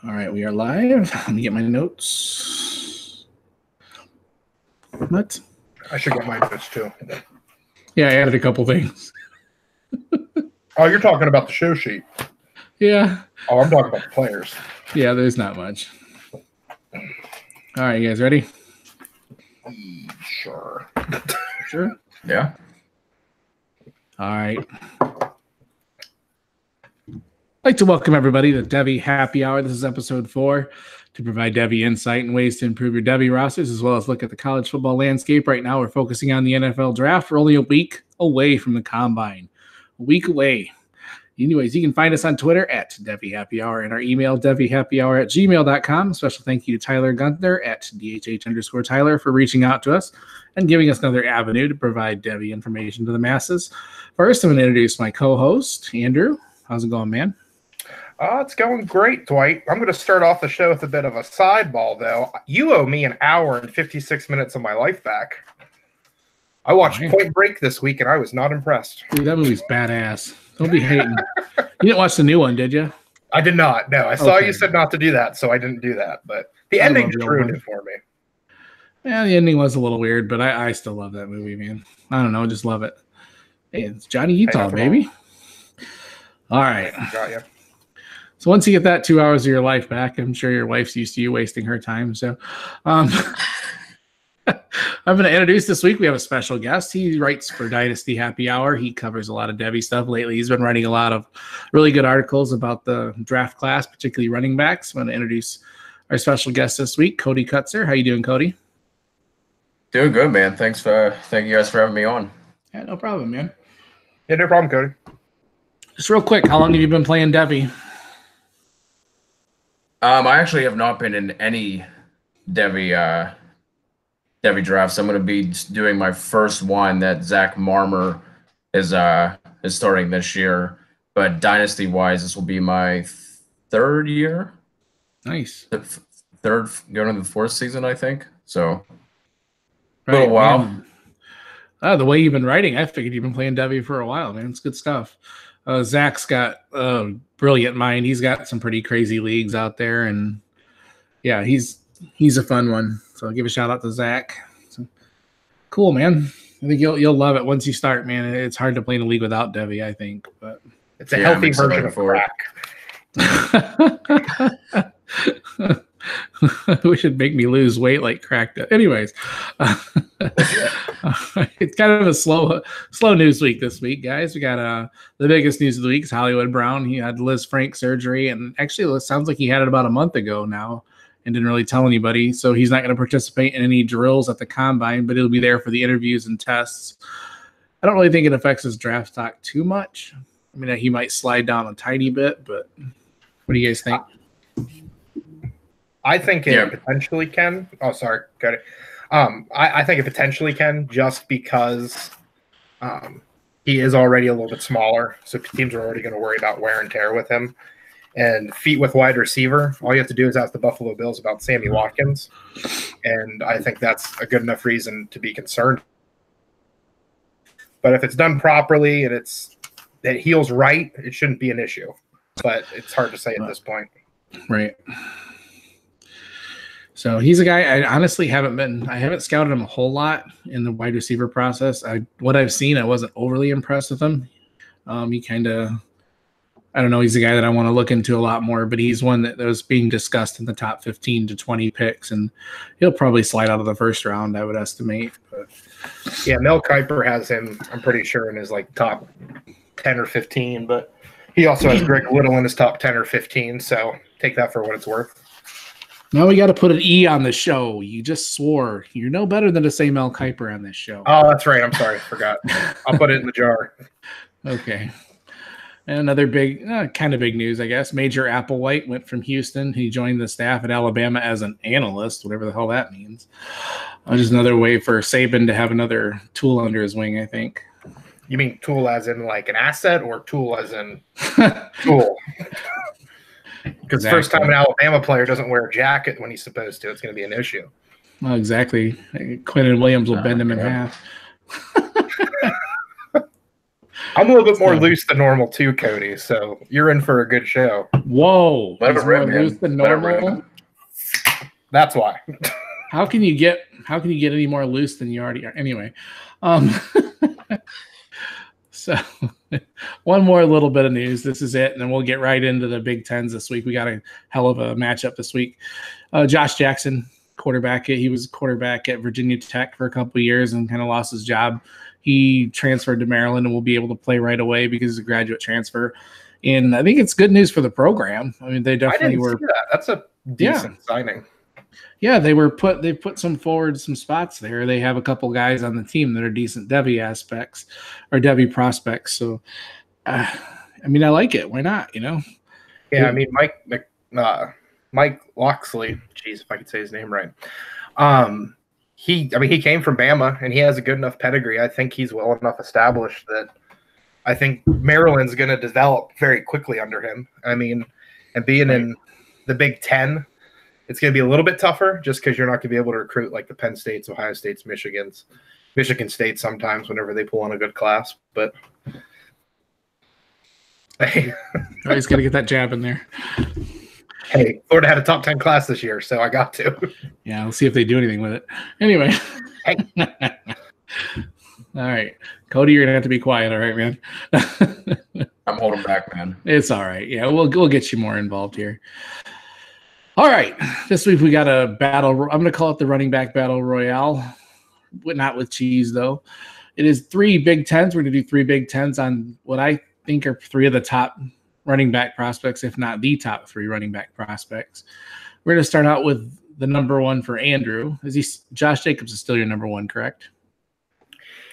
All right, we are live. Let me get my notes. What? I should get my notes too. Yeah, I added a couple things. Oh, you're talking about the show sheet. Yeah. Oh, I'm talking about the players. Yeah, there's not much. All right, you guys ready? Sure. Sure? Yeah. All right. I'd like to welcome everybody to Devy Happy Hour. This is episode 4 to provide Devy insight and ways to improve your Devy rosters, as well as look at the college football landscape. Right now, we're focusing on the NFL draft. We're only a week away from the combine. A week away. Anyways, you can find us on Twitter at Devy Happy Hour and our email, devyhappyhour@gmail.com. Special thank you to Tyler Gunther at DHH_Tyler for reaching out to us and giving us another avenue to provide Devy information to the masses. First, I'm going to introduce my co-host, Andrew. How's it going, man? It's going great, Dwight. I'm going to start off the show with a bit of a sideball, though. You owe me an hour and 56 minutes of my life back. I watched Point Break this week, and I was not impressed. Dude, that movie's badass. Don't be hating. You didn't watch the new one, did you? I did not. No, I saw you said not to do that, so I didn't do that. But the ending just ruined it for me. Yeah, the ending was a little weird, but I still love that movie, man. I don't know, just love it. Hey, it's Johnny Utah, baby. All right. Got you. So once you get that 2 hours of your life back, I'm sure your wife's used to you wasting her time. So I'm going to introduce this week. We have a special guest. He writes for Dynasty Happy Hour. He covers a lot of Devy stuff lately. He's been writing a lot of really good articles about the draft class, particularly running backs. I'm going to introduce our special guest this week, Cody Kutzer. How you doing, Cody? Doing good, man. Thank you guys for having me on. Yeah, no problem, man. Yeah, no problem, Cody. Just real quick, how long have you been playing Devy? I actually have not been in any Devy drafts. I'm going to be doing my first one that Zach Marmer is starting this year. But dynasty wise, this will be my third year. Nice. Third, going into the fourth season, I think. So a little while. The way you've been writing, I figured you've been playing Devy for a while, man. It's good stuff. Zach's got a brilliant mind. He's got some pretty crazy leagues out there, and yeah, he's a fun one. So I'll give a shout out to Zach. So, cool, man. I think you'll love it once you start, man. It's hard to play in a league without Devy, I think, but it's a healthy version of crack. We should make me lose weight like crack. Anyways, it's kind of a slow news week this week, guys. We got the biggest news of the week is Hollywood Brown. He had Liz Frank surgery, and actually it sounds like he had it about a month ago now and didn't really tell anybody. So he's not going to participate in any drills at the combine, but he'll be there for the interviews and tests. I don't really think it affects his draft stock too much. I mean, he might slide down a tiny bit, but what do you guys think? I think it potentially can. Oh, sorry. Got it. I think it potentially can just because he is already a little bit smaller. So teams are already going to worry about wear and tear with him. And feet with wide receiver, all you have to do is ask the Buffalo Bills about Sammy Watkins. And I think that's a good enough reason to be concerned. But if it's done properly and it heals right, it shouldn't be an issue. But it's hard to say at this point. Right. So he's a guy I honestly haven't scouted him a whole lot in the wide receiver process. What I've seen, I wasn't overly impressed with him. He kind of, I don't know, he's a guy that I want to look into a lot more, but he's one that was being discussed in the top 15 to 20 picks, and he'll probably slide out of the first round, I would estimate. But yeah, Mel Kiper has him, I'm pretty sure, in his top 10 or 15, but he also has Greg Little in his top 10 or 15, so take that for what it's worth. Now we got to put an E on the show. You just swore. You're no better than to say Mel Kiper on this show. Oh, that's right. I'm sorry. Forgot. I'll put it in the jar. Okay. And another big, kind of big news, I guess. Major Applewhite went from Houston. He joined the staff at Alabama as an analyst, whatever the hell that means. Just another way for Saban to have another tool under his wing, I think. You mean tool as in like an asset or tool as in tool? Because the first time an Alabama player doesn't wear a jacket when he's supposed to, it's going to be an issue. Well, exactly. Quentin Williams will bend him in half. I'm a little bit more loose than normal too, Cody. So you're in for a good show. Whoa, he's more loose than normal. That's why. How can you get any more loose than you already are? Anyway, so one more little bit of news. This is it, and then we'll get right into the Big Tens this week. We got a hell of a matchup this week. Josh Jackson, quarterback. He was quarterback at Virginia Tech for a couple of years and kind of lost his job. He transferred to Maryland and will be able to play right away because it's a graduate transfer. And I think it's good news for the program. I mean, they definitely were. See that. That's a decent signing. Yeah, they put some spots there. They have a couple guys on the team that are decent Devy aspects or Devy prospects. So, I mean, I like it. Why not? Yeah, I mean, Mike Loxley. Jeez, if I could say his name right. He came from Bama and he has a good enough pedigree. I think he's well enough established that I think Maryland's going to develop very quickly under him. I mean, and being in the Big Ten, it's going to be a little bit tougher just because you're not going to be able to recruit like the Penn States, Ohio States, Michigan State sometimes whenever they pull on a good class. But hey, he's got to get that jab in there. Hey, Florida had a top 10 class this year, so I got to. Yeah, we'll see if they do anything with it. Anyway. Hey. All right. Cody, you're going to have to be quiet, all right, man? I'm holding back, man. It's all right. Yeah, we'll get you more involved here. All right. This week we got a battle. I'm going to call it the running back battle royale. Not with cheese, though. It is 3 Big Tens. We're going to do 3 Big Tens on what I think are 3 of the top running back prospects, if not the top 3 running back prospects. We're going to start out with the number 1 for Andrew. Josh Jacobs is still your number 1, correct?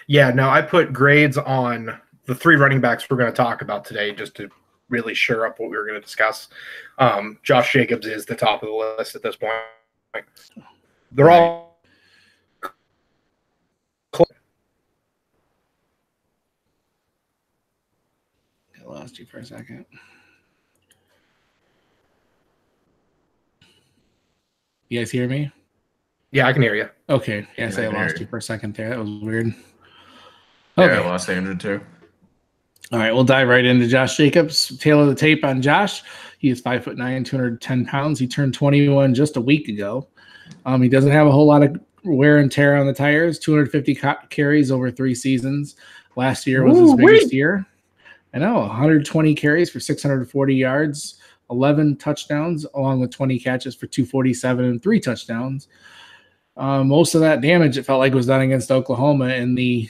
Yeah, no, I put grades on the 3 running backs we're going to talk about today just to really shore up what we were going to discuss. Josh Jacobs is the top of the list at this point. They're all I lost you for a second. You guys hear me? Yeah, I can hear you. Okay. Yes, I lost you for a second there. That was weird. Okay. Yeah, I lost Andrew too. All right, we'll dive right into Josh Jacobs. Tail of the tape on Josh. He is 5'9", 210 pounds. He turned 21 just a week ago. He doesn't have a whole lot of wear and tear on the tires. 250 carries over 3 seasons. Last year was his biggest year. I know, 120 carries for 640 yards, 11 touchdowns, along with 20 catches for 247 and 3 touchdowns. Most of that damage, it felt like, was done against Oklahoma in the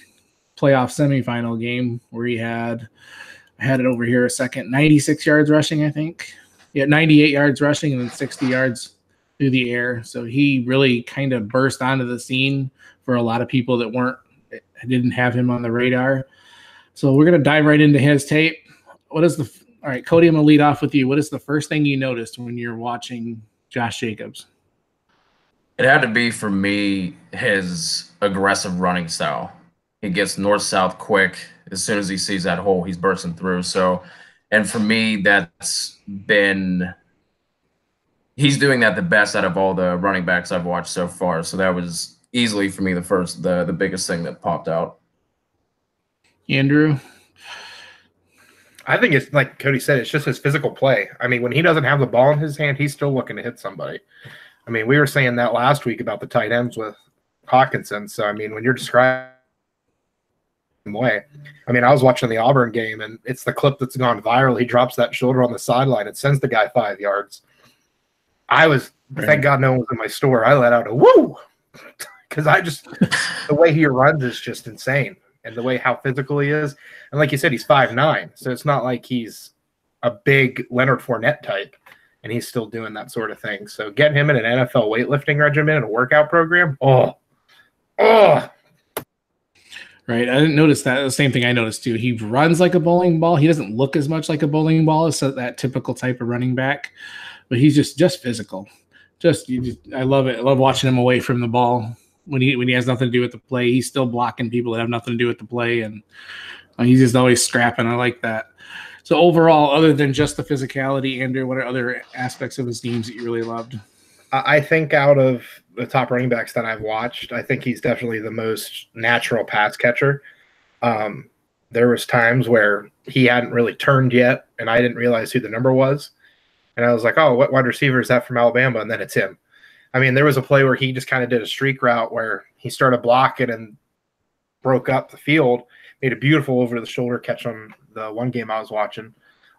playoff semifinal game where he I had it over here a second, 96 yards rushing, I think. Yeah, 98 yards rushing and then 60 yards through the air. So he really kind of burst onto the scene for a lot of people that didn't have him on the radar. So we're going to dive right into his tape. All right, Cody, I'm going to lead off with you. What is the first thing you noticed when you're watching Josh Jacobs? It had to be, for me, his aggressive running style. He gets north-south quick. As soon as he sees that hole, he's bursting through. So, and for me, he's doing that the best out of all the running backs I've watched so far. So that was easily, for me, the biggest thing that popped out. Andrew? I think it's like Cody said, it's just his physical play. I mean, when he doesn't have the ball in his hand, he's still looking to hit somebody. I mean, we were saying that last week about the tight ends with Hawkinson. So, I mean, when you're describing way, I mean, I was watching the Auburn game, and it's the clip that's gone viral. He drops that shoulder on the sideline. It sends the guy 5 yards. Thank God no one was in my store. I let out a woo because the way he runs is just insane. And the way how physical he is. And like you said, he's 5'9". So it's not like he's a big Leonard Fournette type, and he's still doing that sort of thing. So getting him in an NFL weightlifting regimen and a workout program, oh. Right. I didn't notice that. The same thing I noticed too. He runs like a bowling ball. He doesn't look as much like a bowling ball as that typical type of running back, but he's just physical. I love it. I love watching him away from the ball. When he has nothing to do with the play, he's still blocking people that have nothing to do with the play, and he's just always scrapping. I like that. So overall, other than just the physicality, Andrew, what are other aspects of his games that you really loved? I think out of the top running backs that I've watched, I think he's definitely the most natural pass catcher. there was times where he hadn't really turned yet, and I didn't realize who the number was. And I was like, oh, what wide receiver is that from Alabama? And then it's him. I mean, there was a play where he just kind of did a streak route where he started blocking and broke up the field, made a beautiful over-the-shoulder catch on the one game I was watching.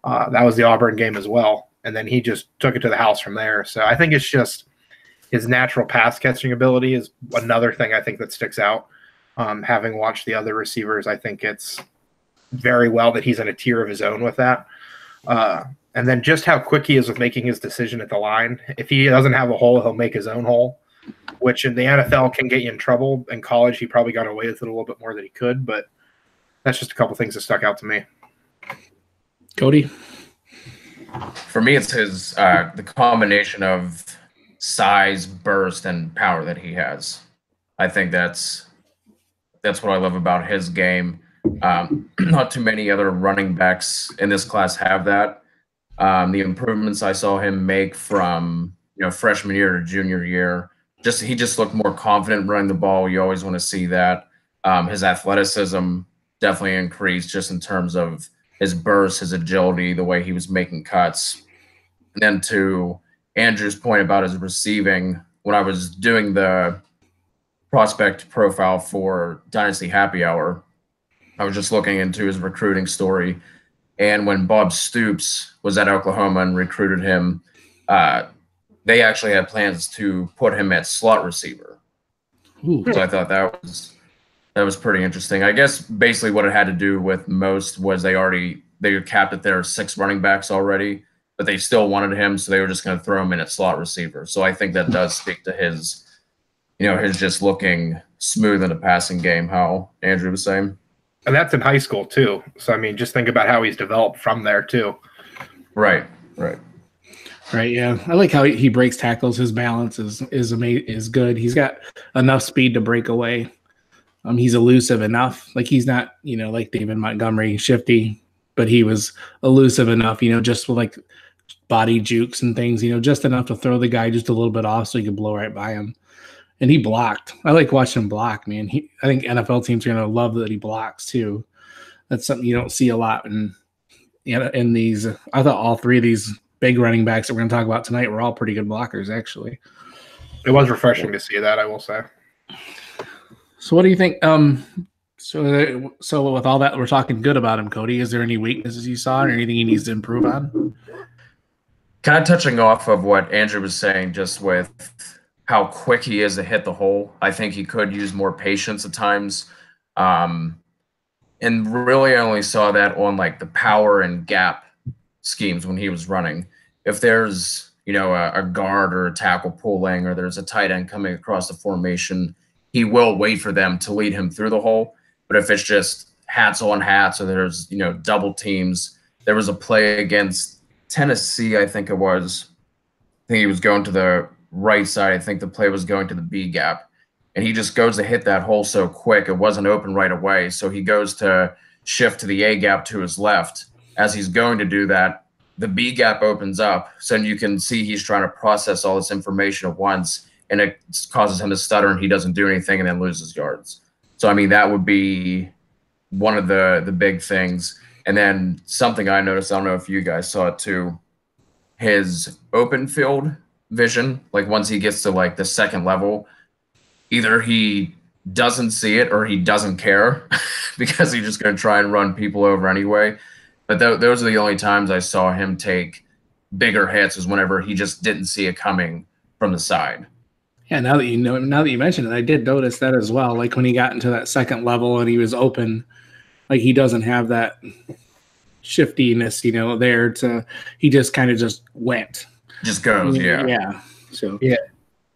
That was the Auburn game as well. And then he just took it to the house from there. So I think it's just his natural pass catching ability is another thing I think that sticks out. Having watched the other receivers, I think it's very well that he's in a tier of his own with that. And then just how quick he is with making his decision at the line. If he doesn't have a hole, he'll make his own hole, which in the NFL can get you in trouble. In college, he probably got away with it a little bit more than he could, but that's just a couple things that stuck out to me. Cody? For me, it's his the combination of size, burst, and power that he has. I think that's what I love about his game. Not too many other running backs in this class have that. The improvements I saw him make from freshman year to junior year, he just looked more confident running the ball. You always want to see that. His athleticism definitely increased just in terms of his burst, his agility, the way he was making cuts. And then to Andrew's point about his receiving, when I was doing the prospect profile for Dynasty Happy Hour, I was just looking into his recruiting story. And when Bob Stoops was at Oklahoma and recruited him, they actually had plans to put him at slot receiver. Ooh. So I thought that was pretty interesting. I guess basically what it had to do with most was they were capped at their 6 running backs already, but they still wanted him, so they were just going to throw him in at slot receiver. So I think that does speak to his just looking smooth in the passing game, how Andrew was saying. And that's in high school too. So, I mean, just think about how he's developed from there too. Right. Yeah. I like how he breaks tackles. His balance is good. He's got enough speed to break away. He's elusive enough. Like he's not, like David Montgomery, shifty, but he was elusive enough, just with like body jukes and things, just enough to throw the guy just a little bit off so he could blow right by him. And he blocked. I like watching him block, man. I think NFL teams are going to love that he blocks too. That's something you don't see a lot in these. I thought all 3 of these big running backs that we're going to talk about tonight were all pretty good blockers, actually. It was refreshing to see that, I will say. So what do you think? So with all that, we're talking good about him, Cody. Is there any weaknesses you saw or anything he needs to improve on? Kind of touching off of what Andrew was saying, just with how quick he is to hit the hole. I think he could use more patience at times. And really I only saw that on like the power and gap schemes when he was running. If there's, a guard or a tackle pulling, or there's a tight end coming across the formation, he will wait for them to lead him through the hole. But if it's just hats on hats, or there's, double teams, there was a play against Tennessee, I think it was. I think he was going to the right side. I think the play was going to the B gap, and he just goes to hit that hole so quick. It wasn't open right away. So he goes to shift to the A gap to his left. As he's going to do that, the B gap opens up. So you can see he's trying to process all this information at once, and it causes him to stutter, and he doesn't do anything and then loses yards. So, I mean, that would be one of the big things. And then something I noticed, I don't know if you guys saw it too, his open field vision, like once he gets to like the second level, either he doesn't see it or he doesn't care because he's just going to try and run people over anyway. But those are the only times I saw him take bigger hits, is whenever he just didn't see it coming from the side. Yeah, now that you mention it, I did notice that as well. Like when he got into that second level and he was open, like he doesn't have that shiftiness, he just kind of just went. Just goes, yeah. Yeah. So, yeah.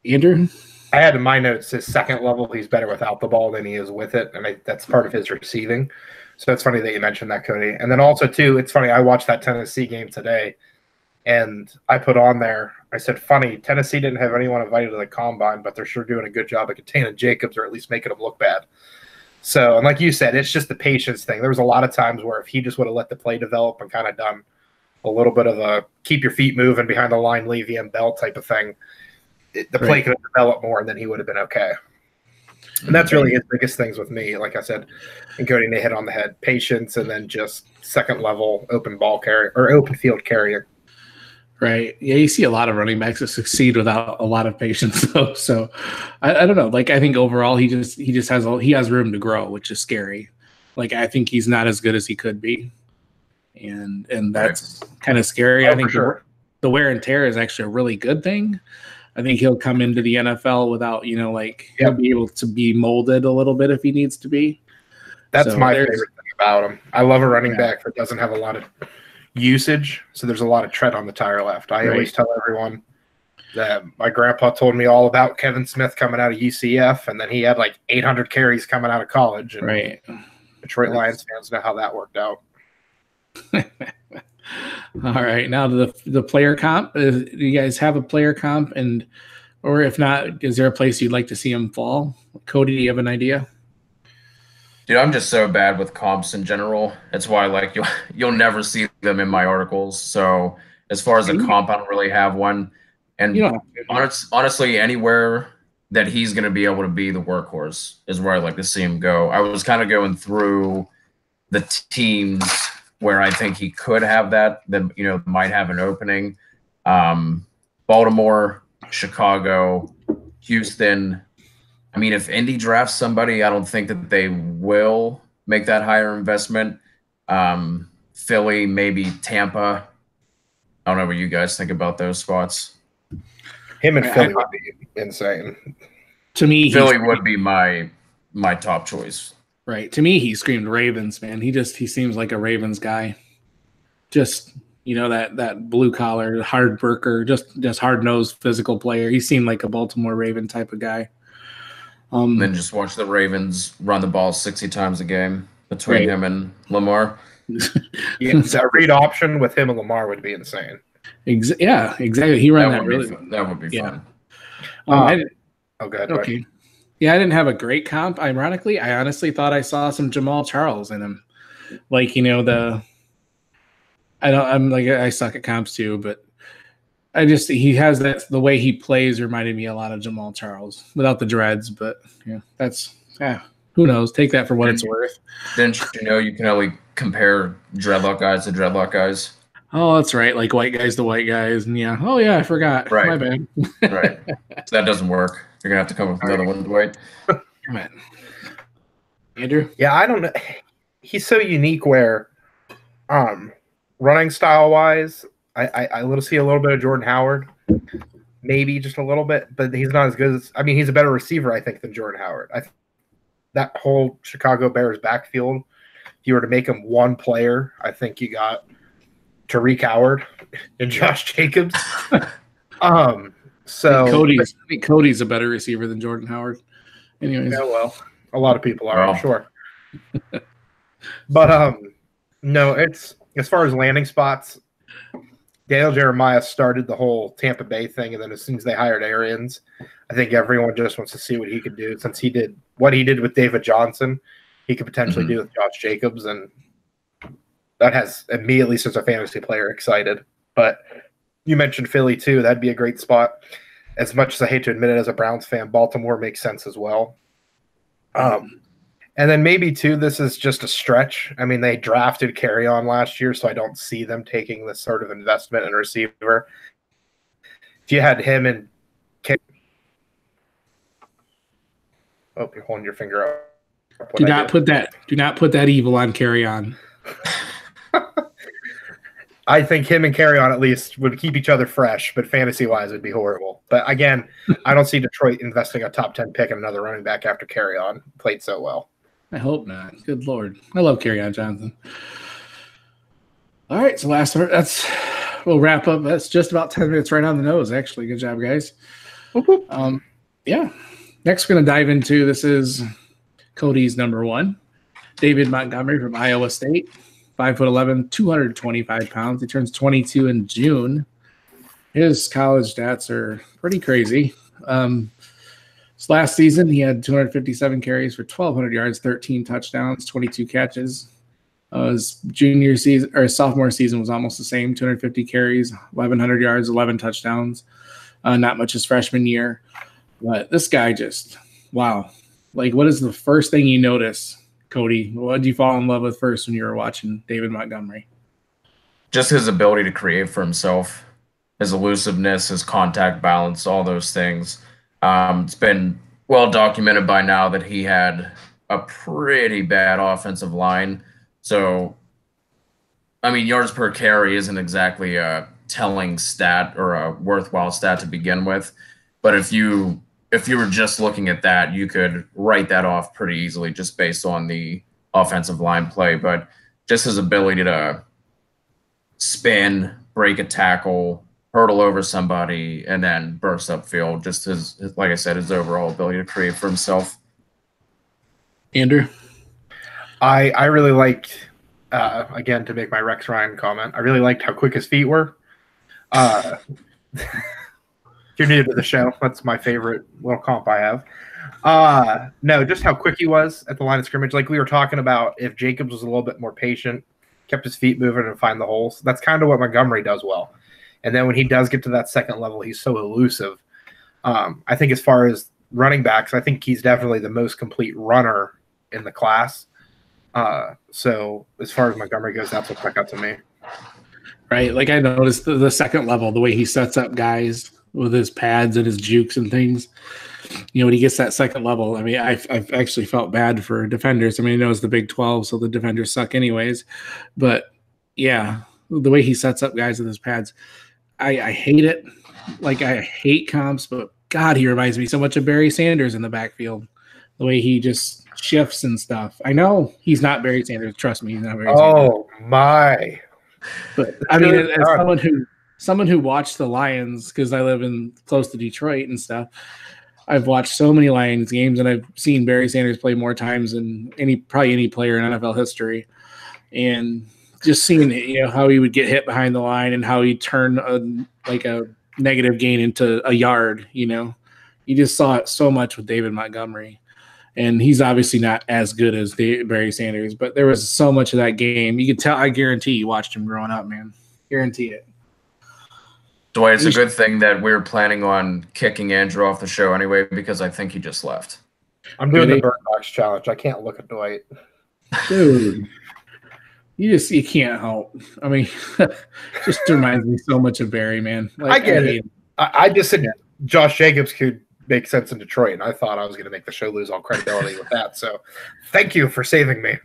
Andrew? I had in my notes his second level, he's better without the ball than he is with it. And that's part of his receiving. So it's funny that you mentioned that, Cody. And then also, too, it's funny, I watched that Tennessee game today, and I put on there, I said, funny, Tennessee didn't have anyone invited to the combine, but they're sure doing a good job of containing Jacobs, or at least making him look bad. So, and like you said, it's just the patience thing. There was a lot of times where if he just would have let the play develop and kind of done a little bit of a keep your feet moving behind the line, Le'Veon Bell type of thing, the play could have developed more, and then he would have been okay. And that's really his biggest things with me. Like I said, encoding they hit on the head, patience, and then just second level open ball carry or open field carrying. Right. Yeah, you see a lot of running backs that succeed without a lot of patience, though. So I don't know. Like I think overall he just has room to grow, which is scary. Like I think he's not as good as he could be, and that's kind of scary. I think the wear and tear is actually a really good thing. I think he'll come into the NFL without, he'll be able to be molded a little bit if he needs to be. That's my favorite thing about him. I love a running back that doesn't have a lot of usage, so there's a lot of tread on the tire left. I always tell everyone that my grandpa told me all about Kevin Smith coming out of UCF, and then he had like 800 carries coming out of college. And Detroit Lions fans know how that worked out. All right, now the player comp. Do you guys have a player comp, or if not, is there a place you'd like to see him fall? Cody, do you have an idea? Dude, I'm just so bad with comps in general. That's why you'll never see them in my articles. So as far as a comp, I don't really have one. And honestly, anywhere that he's going to be able to be the workhorse is where I'd like to see him go. I was kind of going through the teams where I think he could have that might have an opening. Baltimore, Chicago, Houston. I mean, if Indy drafts somebody, I don't think that they will make that higher investment. Philly, maybe Tampa. I don't know what you guys think about those spots. Him and Philly would be insane. To me, Philly would be my top choice. Right. To me, he screamed Ravens, man. He seems like a Ravens guy. Just, that blue collar, hard worker, just hard nosed physical player. He seemed like a Baltimore Raven type of guy. Then just watch the Ravens run the ball 60 times a game between him and Lamar. That read option with him and Lamar would be insane. Yeah, exactly. He ran that really. That would be fun. Good. Okay. Right. Yeah, I didn't have a great comp. Ironically, I honestly thought I saw some Jamal Charles in him. Like, I suck at comps too, but he has that, the way he plays reminded me a lot of Jamal Charles without the dreads, but who knows? Take that for what it's worth. Didn't you can only compare dreadlock guys to dreadlock guys? Oh, that's right. Like white guys to white guys. And I forgot. Right. My bad. Right. So that doesn't work. You're going to have to come up with another one, Dwight. Come on. Andrew? Yeah, I don't know. He's so unique where running style-wise, I see a little bit of Jordan Howard, maybe just a little bit, but he's not as good as – I mean, he's a better receiver, I think, than Jordan Howard. That whole Chicago Bears backfield, if you were to make him one player, I think you got Tariq Howard and Josh Jacobs. Cody's a better receiver than Jordan Howard. Anyways. Yeah, well, a lot of people are, I'm sure. But no, it's as far as landing spots, Dale Jeremiah started the whole Tampa Bay thing, and then as soon as they hired Arians, I think everyone just wants to see what he could do. Since he did what he did with David Johnson, he could potentially do with Josh Jacobs, and that has immediately, since a fantasy player, excited. But you mentioned Philly too; that'd be a great spot. As much as I hate to admit it, as a Browns fan, Baltimore makes sense as well. And then maybe too, this is just a stretch. I mean, they drafted Carry-On last year, so I don't see them taking this sort of investment in a receiver. If you had him and you're holding your finger up. Do not put that evil on Carry-On. I think him and Carry-On at least would keep each other fresh, but fantasy-wise it would be horrible. But again, I don't see Detroit investing a top 10 pick in another running back after Carry-On played so well. I hope not. Good Lord. I love Carry-On Johnson. All right, so we'll wrap up. That's just about 10 minutes right on the nose, actually. Good job, guys. Yeah. Next, we're going to dive into, this is Cody's number one, David Montgomery from Iowa State, 5'11", 225 pounds. He turns 22 in June. His college stats are pretty crazy. This last season, he had 257 carries for 1,200 yards, 13 touchdowns, 22 catches. His junior season or his sophomore season was almost the same, 250 carries, 1,100 yards, 11 touchdowns. Not much his freshman year. But this guy just, wow. Like, what is the first thing you notice, Cody? What did you fall in love with first when you were watching David Montgomery? Just his ability to create for himself, his elusiveness, his contact balance, all those things. It's been well documented by now that he had a pretty bad offensive line. So, I mean, yards per carry isn't exactly a telling stat or a worthwhile stat to begin with. But if you were just looking at that, you could write that off pretty easily just based on the offensive line play. But just his ability to spin, break a tackle, hurdle over somebody, and then burst upfield. Just his, like I said, his overall ability to create for himself. Andrew? I really liked, again, to make my Rex Ryan comment, I really liked how quick his feet were. If you're new to the show, that's my favorite little comp I have. No, just how quick he was at the line of scrimmage. Like we were talking about, if Jacobs was a little bit more patient, kept his feet moving and find the holes. That's kind of what Montgomery does well. And then when he does get to that second level, he's so elusive. I think as far as running backs, I think he's definitely the most complete runner in the class. So as far as Montgomery goes, that's what stuck out to me. Right. Like I noticed the second level, the way he sets up guys with his pads and his jukes and things. You know, when he gets that second level, I mean, I've actually felt bad for defenders. I mean, I know it's the Big 12, so the defenders suck anyways. But, yeah, the way he sets up guys with his pads, I hate it. Like, I hate comps, but, God, he reminds me so much of Barry Sanders in the backfield. The way he just shifts and stuff. I know he's not Barry Sanders. Trust me, he's not Barry Sanders. Oh, my. But, I mean, as someone who watched the Lions, because I live close to Detroit and stuff, I've watched so many Lions games, and I've seen Barry Sanders play more times than probably any player in NFL history. And just seeing how he would get hit behind the line and how he'd turn a negative gain into a yard. You just saw it so much with David Montgomery. And he's obviously not as good as Barry Sanders, but there was so much of that game. You could tell, I guarantee you watched him growing up, man. Guarantee it. Dwight, it's a good thing that we're planning on kicking Andrew off the show anyway, because I think he just left. I'm doing the Bird Box challenge. I can't look at Dwight. Dude, you can't help. I mean, just reminds me so much of Barry, man. Like, I get it. I just said Josh Jacobs could make sense in Detroit, and I thought I was going to make the show lose all credibility with that. So thank you for saving me.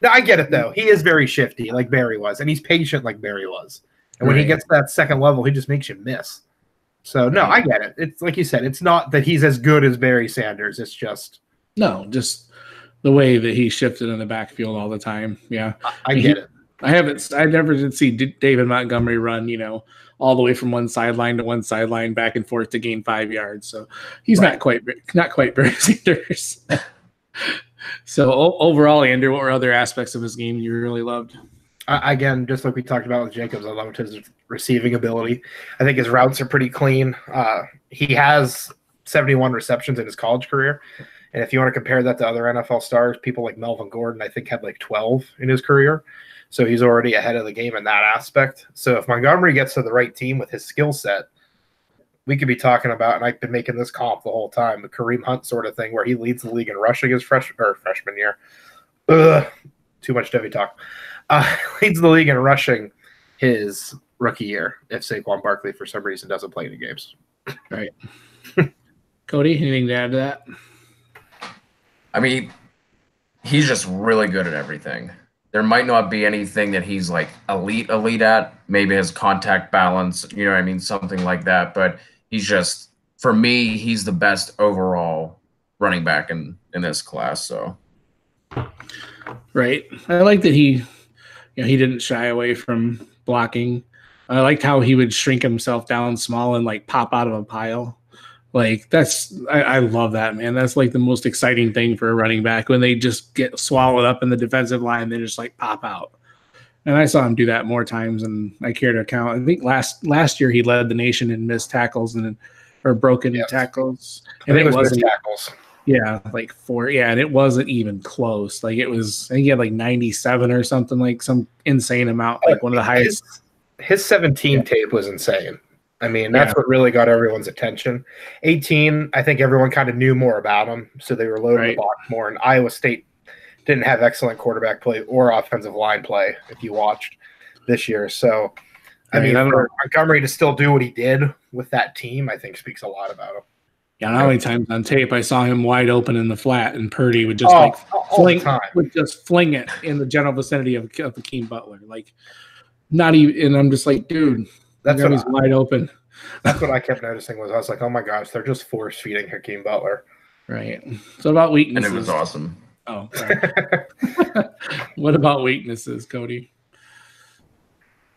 No, I get it, though. He is very shifty like Barry was, and he's patient like Barry was. And when he gets to that second level, he just makes you miss. So, no, I get it. It's like you said, it's not that he's as good as Barry Sanders. It's just the way that he shifted in the backfield all the time. Yeah. I get it. I never did see David Montgomery run, all the way from one sideline to one sideline back and forth to gain 5 yards. So he's not quite Barry Sanders. So overall, Andrew, what were other aspects of his game you really loved? Again, just like we talked about with Jacobs, I loved his receiving ability. I think his routes are pretty clean. He has 71 receptions in his college career. And if you want to compare that to other NFL stars, people like Melvin Gordon, I think, had like 12 in his career. So he's already ahead of the game in that aspect. So if Montgomery gets to the right team with his skill set, we could be talking about, and I've been making this comp the whole time, the Kareem Hunt sort of thing, where he leads the league in rushing his freshman year. Too much Devy talk. Leads the league in rushing his rookie year if Saquon Barkley for some reason doesn't play any games. Right. Cody, anything to add to that? I mean, he's just really good at everything. There might not be anything that he's like elite at, maybe his contact balance, something like that. But he's just, for me, he's the best overall running back in this class. So, right. I like that he didn't shy away from blocking. I liked how he would shrink himself down small and like pop out of a pile. Like I love that, man. That's like the most exciting thing for a running back, when they just get swallowed up in the defensive line, they just like pop out. And I saw him do that more times than I care to count. I think last year he led the nation in missed tackles or broken tackles. And it wasn't tackles. Yeah, like 4. Yeah, and it wasn't even close. Like it was, I think he had like 97 or something, like some insane amount, like one of the highest. His 17 tape was insane. I mean, that's what really got everyone's attention. 18, I think everyone kind of knew more about him, so they were loading the box more. And Iowa State didn't have excellent quarterback play or offensive line play, if you watched this year. So, I mean, for Montgomery to still do what he did with that team, I think speaks a lot about him. Yeah, how many times on tape I saw him wide open in the flat, and Purdy would just fling it in the general vicinity of Hakeem Butler, like not even. And I'm just like, dude, that's when he's wide open. That's what I kept noticing. I was like, oh my gosh, they're just force feeding Hakeem Butler. Right. So about weaknesses, and it was awesome. Oh, what about weaknesses, Cody?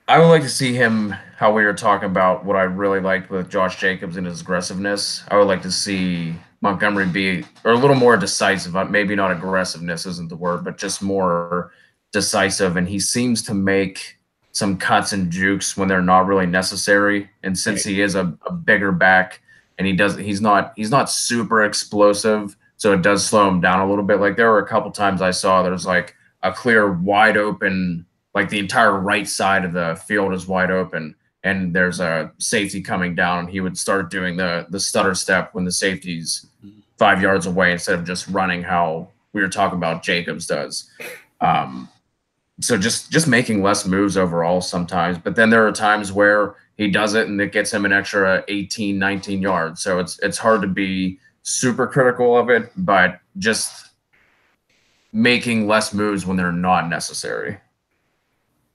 I would like to see him, how we were talking about what I really liked with Josh Jacobs and his aggressiveness. I would like to see Montgomery be a little more decisive. Maybe not aggressiveness isn't the word, but just more decisive. And he seems to make some cuts and jukes when they're not really necessary. And since he is a bigger back and he's not super explosive, so it does slow him down a little bit. Like there were a couple times I saw there's like a clear wide open, like the entire right side of the field is wide open, and there's a safety coming down, and he would start doing the stutter step when the safety's 5 yards away instead of just running how we were talking about Jacobs does. So just making less moves overall sometimes, but then there are times where he does it and it gets him an extra 18, 19 yards. So it's hard to be super critical of it, but just making less moves when they're not necessary.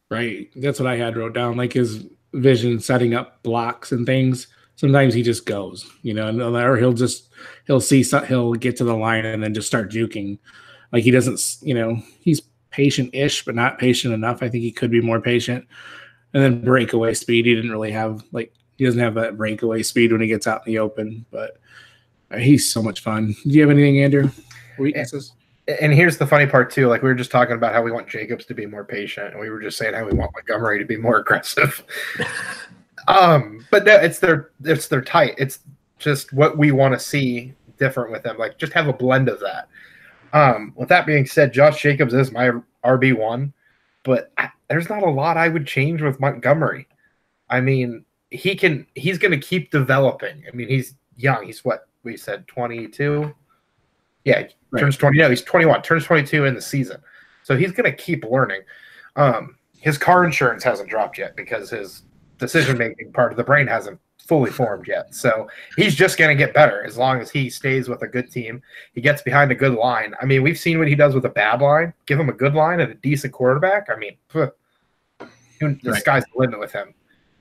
Right. That's what I had wrote down, like his vision setting up blocks and things. Sometimes he just goes, or he'll get to the line and then just start juking. Like he doesn't, he's patient-ish, but not patient enough. I think he could be more patient. And then breakaway speed. He doesn't have that breakaway speed when he gets out in the open, but he's so much fun. Do you have anything, Andrew? Weaknesses? And here's the funny part too. Like we were just talking about how we want Jacobs to be more patient, and we were just saying how we want Montgomery to be more aggressive. But no, it's their type. It's just what we want to see different with them. Like just have a blend of that. With that being said, Josh Jacobs is my RB1, but there's not a lot I would change with Montgomery. I mean, he's going to keep developing. I mean, he's young. He's what we said, 22. Yeah, turns 20. No, he's 21. Turns 22 in the season, so he's going to keep learning. His car insurance hasn't dropped yet because his decision-making part of the brain hasn't fully formed yet. So he's just going to get better as long as he stays with a good team. He gets behind a good line. I mean, we've seen what he does with a bad line. Give him a good line and a decent quarterback. I mean, the sky's the limit with him.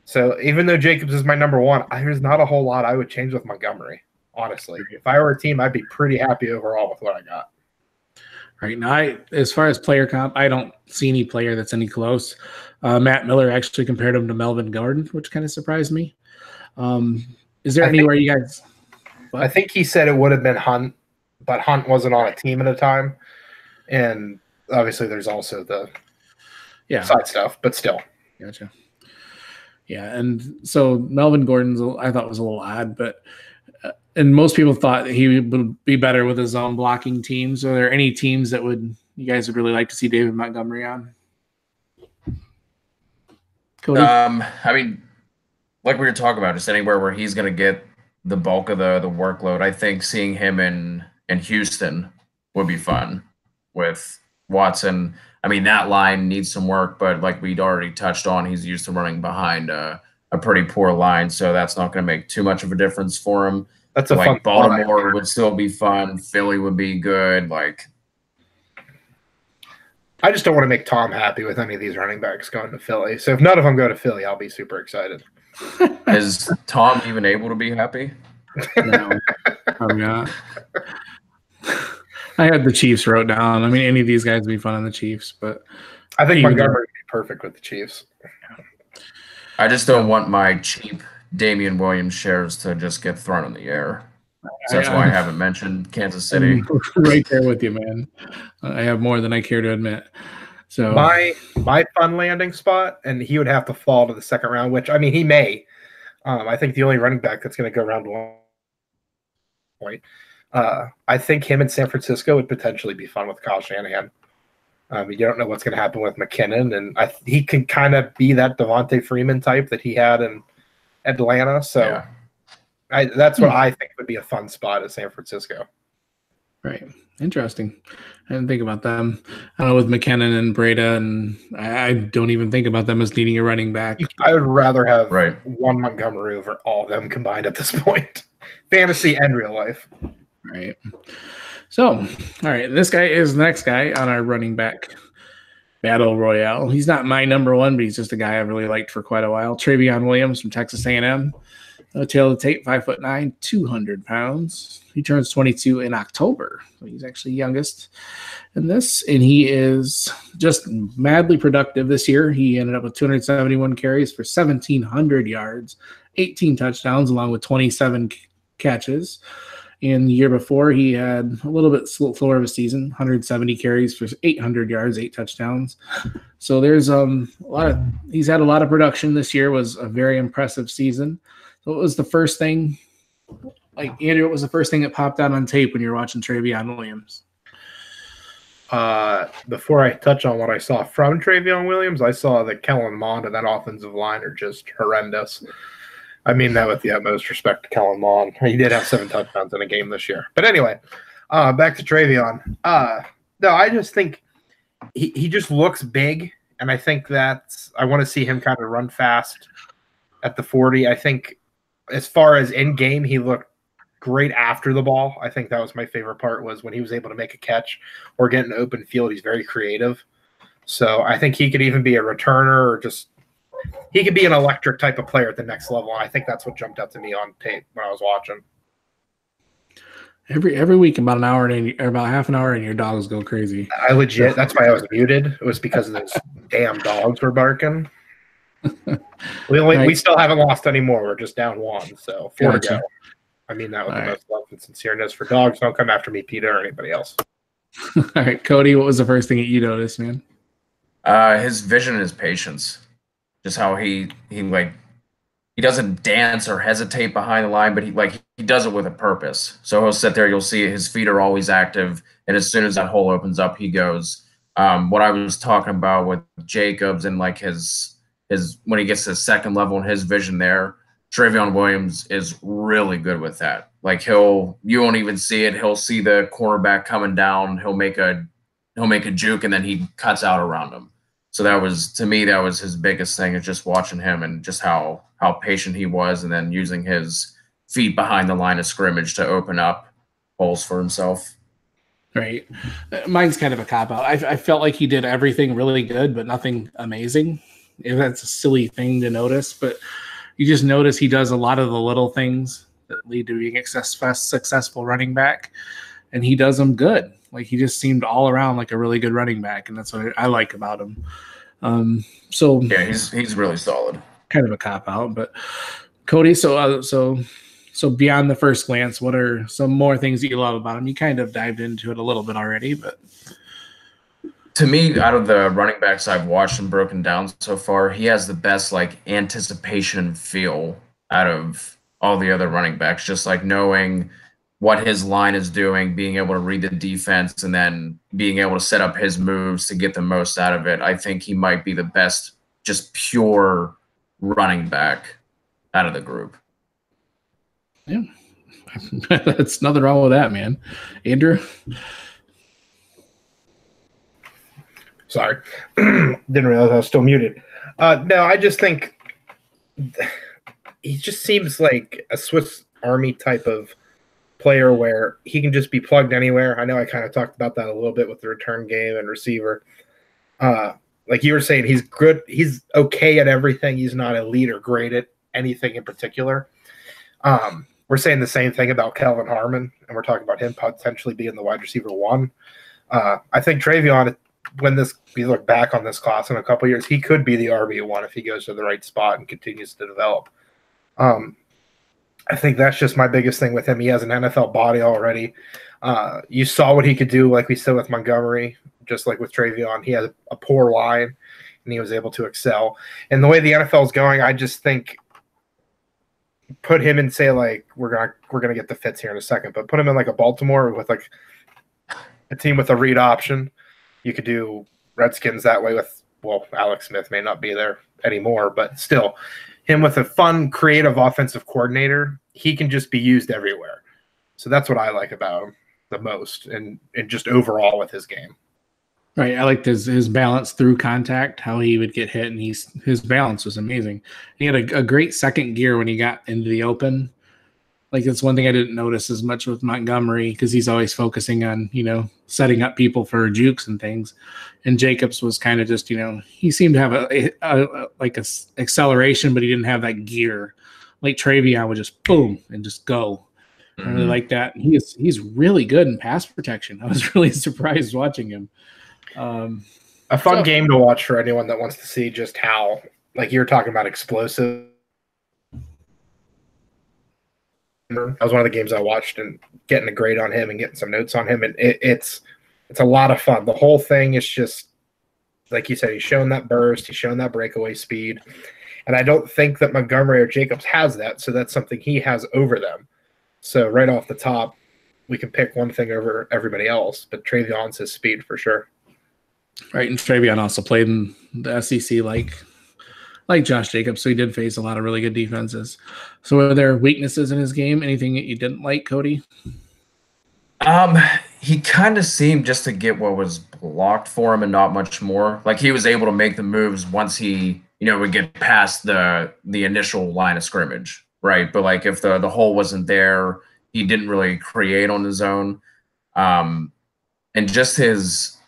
So even though Jacobs is my number one, there's not a whole lot I would change with Montgomery. Honestly, if I were a team, I'd be pretty happy overall with what I got. Right now, as far as player comp, I don't see any player that's any close. Matt Miller actually compared him to Melvin Gordon, which kind of surprised me. Is there anywhere you guys? I think he said it would have been Hunt, but Hunt wasn't on a team at the time, and obviously there's also the side stuff, but still. Gotcha. Yeah, and so Melvin Gordon's I thought was a little odd, but. And most people thought that he would be better with his zone blocking teams. Are there any teams that you guys would really like to see David Montgomery on? Cody? I mean, like we were talking about, just anywhere where he's going to get the bulk of the workload. I think seeing him in Houston would be fun with Watson. I mean, that line needs some work, but like we'd already touched on, he's used to running behind a pretty poor line, so that's not going to make too much of a difference for him. That's a fun Baltimore would still be fun. Philly would be good. Like, I just don't want to make Tom happy with any of these running backs going to Philly. So if none of them go to Philly, I'll be super excited. Is Tom even able to be happy? No, I'm not. I had the Chiefs wrote down. I mean, any of these guys would be fun on the Chiefs, but I think Montgomery would be perfect with the Chiefs. I just don't want my cheap Damian Williams shares to just get thrown in the air. So that's why I haven't mentioned Kansas City. I'm right there with you, man. I have more than I care to admit. So my fun landing spot, and he would have to fall to the second round, which, I mean, he may. I think the only running back that's going to go round one point. I think him in San Francisco would potentially be fun with Kyle Shanahan. You don't know what's going to happen with McKinnon, and he can kind of be that Devontae Freeman type that he had in Atlanta. So that's what I think would be a fun spot at San Francisco. Right. Interesting. I didn't think about them. I don't know, with McKinnon and Breda, and I don't even think about them as needing a running back. I would rather have one Montgomery over all of them combined at this point. Fantasy and real life. Right. So, all right, this guy is the next guy on our running back battle royale. He's not my number one, but he's just a guy I've really liked for quite a while. Travion Williams from Texas A&M. Tail of the tape, 5'9", 200 pounds. He turns 22 in October. So he's actually youngest in this, and he is just madly productive this year. He ended up with 271 carries for 1,700 yards, 18 touchdowns, along with 27 catches. And the year before, he had a little bit slower of a season, 170 carries for 800 yards, 8 touchdowns. So there's he's had a lot of production this year. Was a very impressive season. So what was the first thing, Andrew, what was the first thing that popped out on tape when you were watching Travion Williams? Before I touch on what I saw from Travion Williams, I saw that Kellen Mond and that offensive line are just horrendous. I mean that with the utmost respect to Kellen Mond. He did have 7 touchdowns in a game this year. But anyway, back to Travion. No, I just think he just looks big, and I think that I want to see him kind of run fast at the 40. I think as far as in-game, he looked great after the ball. I think that was my favorite part, was when he was able to make a catch or get an open field. He's very creative. So I think he could even be a returner, or just he could be an electric type of player at the next level. And I think that's what jumped out to me on tape when I was watching. Every week, about an hour or about half an hour, and your dogs go crazy. That's why I was muted. It was because of those damn dogs were barking. We still haven't lost any more. We're just down 1, so 4 to go. I mean that with the most love and sincereness. For dogs, don't come after me, Peter, or anybody else. All right, Cody, what was the first thing that you noticed, man? His vision and his patience. Just how he doesn't dance or hesitate behind the line, but he does it with a purpose. So he'll sit there, you'll see his feet are always active, and as soon as that hole opens up, he goes. What I was talking about with Jacobs and his when he gets to the second level and his vision there, Travion Williams is really good with that. You won't even see it. He'll see the cornerback coming down. He'll make a juke, and then he cuts out around him. So that was his biggest thing, is just watching him and just how patient he was, and then using his feet behind the line of scrimmage to open up holes for himself. Right. Mine's kind of a cop-out. I felt like he did everything really good, but nothing amazing. If that's a silly thing to notice, but you just notice he does a lot of the little things that lead to being a successful running back, and he does them good. He just seemed all around like a really good running back, and that's what I like about him. He's really solid. Kind of a cop-out, but Cody, so beyond the first glance, what are some more things that you love about him? You kind of dived into it a little bit already, but to me, out of the running backs I've watched and broken down so far, he has the best anticipation feel out of all the other running backs. Just knowing what his line is doing, being able to read the defense, and then being able to set up his moves to get the most out of it. I think he might be the best, just pure running back out of the group. Yeah, that's nothing wrong with that, man. Andrew? Sorry. Didn't realize I was still muted. No, I just think he just seems like a Swiss Army type of player where he can just be plugged anywhere. I know I kind of talked about that a little bit with the return game and receiver. Like you were saying, he's good. He's okay at everything. He's not elite or great at anything in particular. We're saying the same thing about Kelvin Harmon, and we're talking about him potentially being the wide receiver 1. I think Travion, when we look back on this class in a couple of years, he could be the RB1 if he goes to the right spot and continues to develop. I think that's just my biggest thing with him. He has an NFL body already. You saw what he could do, like we said with Montgomery, just like with Travion. He had a poor line, and he was able to excel. And the way the NFL is going, I just think put him in, say, we're gonna get the fits here in a second, but put him in a Baltimore with a team with a read option. You could do Redskins that way with, Alex Smith may not be there anymore, but still, him with a fun, creative offensive coordinator, he can just be used everywhere. So that's what I like about him the most, and just overall with his game. Right, I liked his balance through contact, how he would get hit, and his balance was amazing. He had a great second gear when he got into the open. Like, it's one thing I didn't notice as much with Montgomery, because he's always focusing on, setting up people for jukes and things. And Jacobs was kind of just, he seemed to have a acceleration, but he didn't have that gear. Like Travion would just boom and just go. I really like that. He's really good in pass protection. I was really surprised watching him. A fun game to watch for anyone that wants to see just how, like you were talking about, explosive. That was one of the games I watched, and getting a grade on him and getting some notes on him, and it's a lot of fun. The whole thing is just, like you said, he's shown that burst, he's shown that breakaway speed, and I don't think that Montgomery or Jacobs has that, so that's something he has over them. So right off the top, we can pick one thing over everybody else, but Travion's his speed for sure. Right, and Travion also played in the SEC like Josh Jacobs, so he did face a lot of really good defenses. So were there weaknesses in his game? Anything that you didn't like, Cody? He kind of seemed just to get what was blocked for him and not much more. Like, he was able to make the moves once he, would get past the initial line of scrimmage, right? But like, if the hole wasn't there, he didn't really create on his own. And just his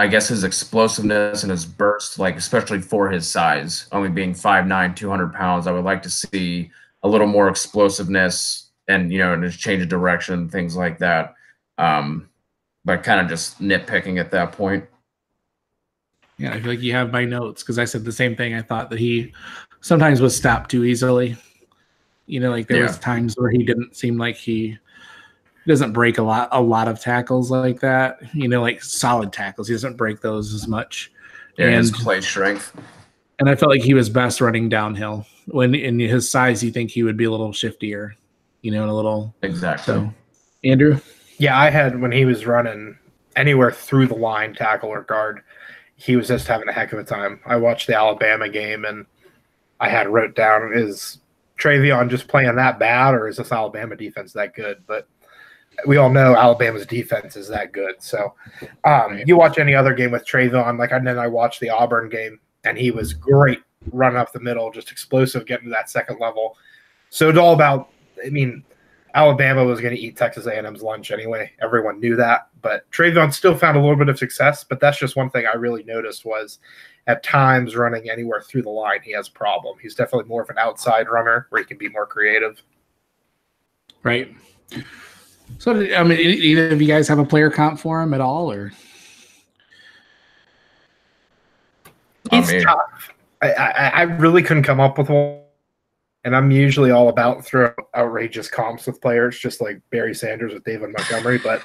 explosiveness and his burst, like, especially for his size, only being 5'9", 200 pounds, I would like to see a little more explosiveness and, and his change of direction, things like that. But kind of just nitpicking at that point. Yeah, I feel like you have my notes, because I said the same thing. I thought that he sometimes was stopped too easily. Like there was times where he didn't seem like he doesn't break a lot of tackles like that. Like solid tackles. He doesn't break those as much. Yeah, and his play strength. And I felt like he was best running downhill. When in his size, you think he would be a little shiftier, and a little. Exactly. So, Andrew? Yeah, I had, when he was running anywhere through the line, tackle or guard, he was just having a heck of a time. I watched the Alabama game, and I had wrote down, is Travion just playing that bad, or is this Alabama defense that good? But we all know Alabama's defense is that good. So you watch any other game with Travion, and then I watched the Auburn game, and he was great running up the middle, just explosive, getting to that second level. So it's all about, Alabama was going to eat Texas A&M's lunch anyway. Everyone knew that. But Travion still found a little bit of success, but that's just one thing I really noticed was at times running anywhere through the line, he has a problem. He's definitely more of an outside runner where he can be more creative. Right. So, either of you guys have a player comp for him at all, or? He's tough. I really couldn't come up with one. And I'm usually all about throwing outrageous comps with players, just like Barry Sanders with David Montgomery. But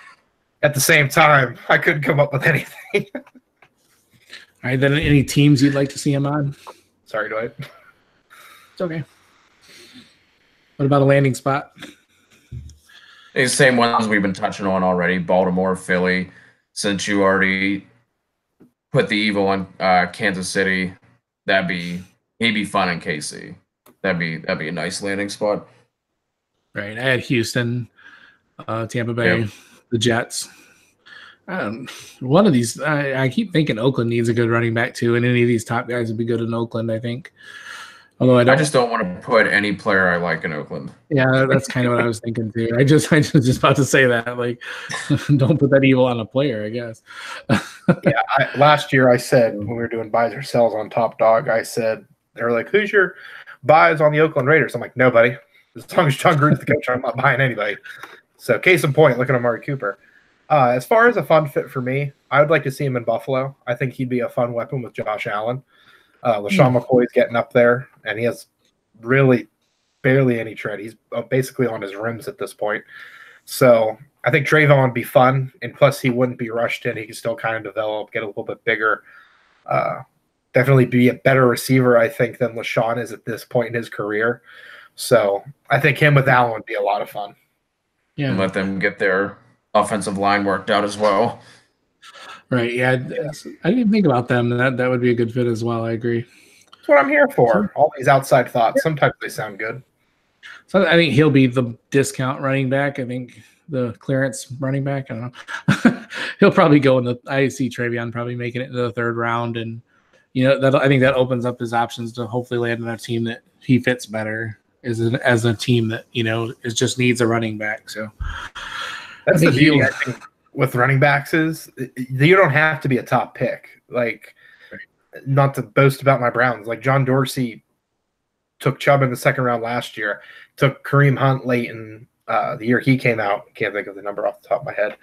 at the same time, I couldn't come up with anything. All right, then any teams you'd like to see him on? Sorry, Dwight. It's okay. What about a landing spot? The same ones we've been touching on already: Baltimore, Philly. Since you already put the evil on Kansas City, he'd be fun in KC. That'd be a nice landing spot. Right. I had Houston, Tampa Bay, the Jets. One of these, I keep thinking Oakland needs a good running back too, and any of these top guys would be good in Oakland, I think. Although I just don't want to put any player I like in Oakland. Yeah, that's kind of what I was thinking too. I just about to say that, like, don't put that evil on a player, I guess. Last year I said, when we were doing buys or sells on Top Dog, I said, they were like, who's your buys on the Oakland Raiders? I'm like, nobody. As long as John Gruden's the coach, I'm not buying anybody. So case in point, look at Amari Cooper. As far as a fun fit for me, I would like to see him in Buffalo. I think he'd be a fun weapon with Josh Allen. LaShawn McCoy's getting up there, and he has really barely any tread. He's basically on his rims at this point. So I think Trayvon would be fun, and plus he wouldn't be rushed in. He can still kind of develop, get a little bit bigger. Definitely be a better receiver, I think, than LaShawn is at this point in his career. So I think him with Allen would be a lot of fun. Yeah, and let them get their offensive line worked out as well. Right. Yeah, I didn't think about them. That would be a good fit as well. I agree. That's what I'm here for. All these outside thoughts. Sometimes they sound good. So I think he'll be the discount running back. I think the clearance running back. I don't know. He'll probably go in the. I see Travion probably making it into the third round, and I think that opens up his options to hopefully land on a team that he fits better as a team that it just needs a running back. So that's the beauty I think with running backs is you don't have to be a top pick. Like, not to boast about my Browns, like John Dorsey took Chubb in the second round last year, took Kareem Hunt late in the year he came out. Can't think of the number off the top of my head.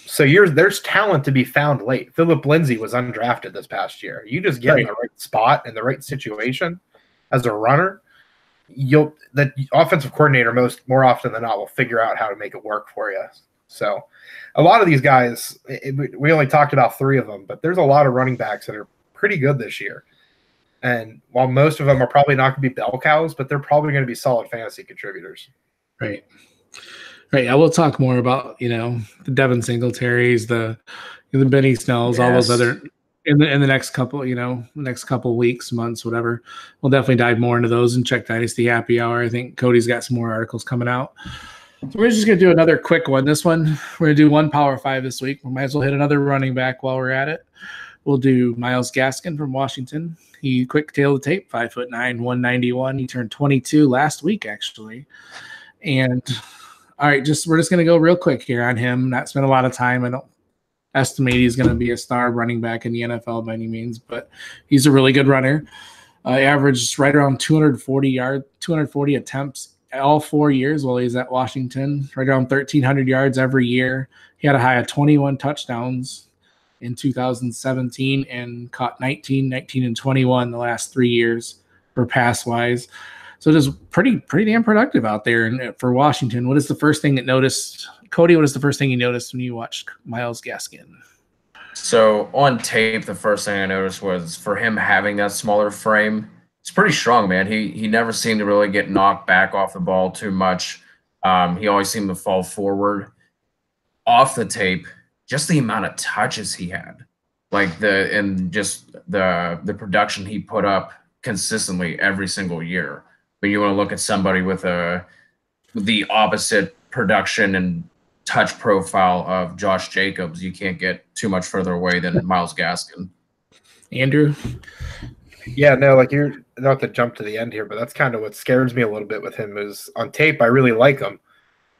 So there's talent to be found late. Philip Lindsay was undrafted this past year. You just get in the right spot and the right situation as a runner, the offensive coordinator more often than not will figure out how to make it work for you. So a lot of these guys, we only talked about 3 of them, but there's a lot of running backs that are pretty good this year. And while most of them are probably not going to be bell cows, but they're probably going to be solid fantasy contributors. Right. Yeah, we'll talk more about the Devin Singletaries, the Benny Snells, all those other in the next couple weeks, months, whatever. We'll definitely dive more into those and check Dynasty Happy Hour. I think Cody's got some more articles coming out. So we're just gonna do another quick one. This one we're gonna do one Power 5 this week. We might as well hit another running back while we're at it. We'll do Myles Gaskin from Washington. He quick tail the tape, 5'9", 191. He turned 22 last week, actually. And all right, we're just gonna go real quick here on him. Not spend a lot of time. I don't estimate he's gonna be a star running back in the NFL by any means, but he's a really good runner. Averaged right around 240 attempts all 4 years while he's at Washington, right around 1,300 yards every year. He had a high of 21 touchdowns in 2017 and caught 19, and 21 the last 3 years for pass-wise. So just pretty damn productive out there. And for Washington, what is the first thing Cody, what is the first thing you noticed when you watched Myles Gaskin? So on tape, the first thing I noticed was for him having that smaller frame, it's pretty strong, man. He never seemed to really get knocked back off the ball too much. He always seemed to fall forward. Off the tape, just the amount of touches he had, the production he put up consistently every single year. But you want to look at somebody with the opposite production and touch profile of Josh Jacobs, you can't get too much further away than Myles Gaskin. Andrew? Yeah, no, you're not to jump to the end here, but that's kind of what scares me a little bit with him is on tape, I really like him.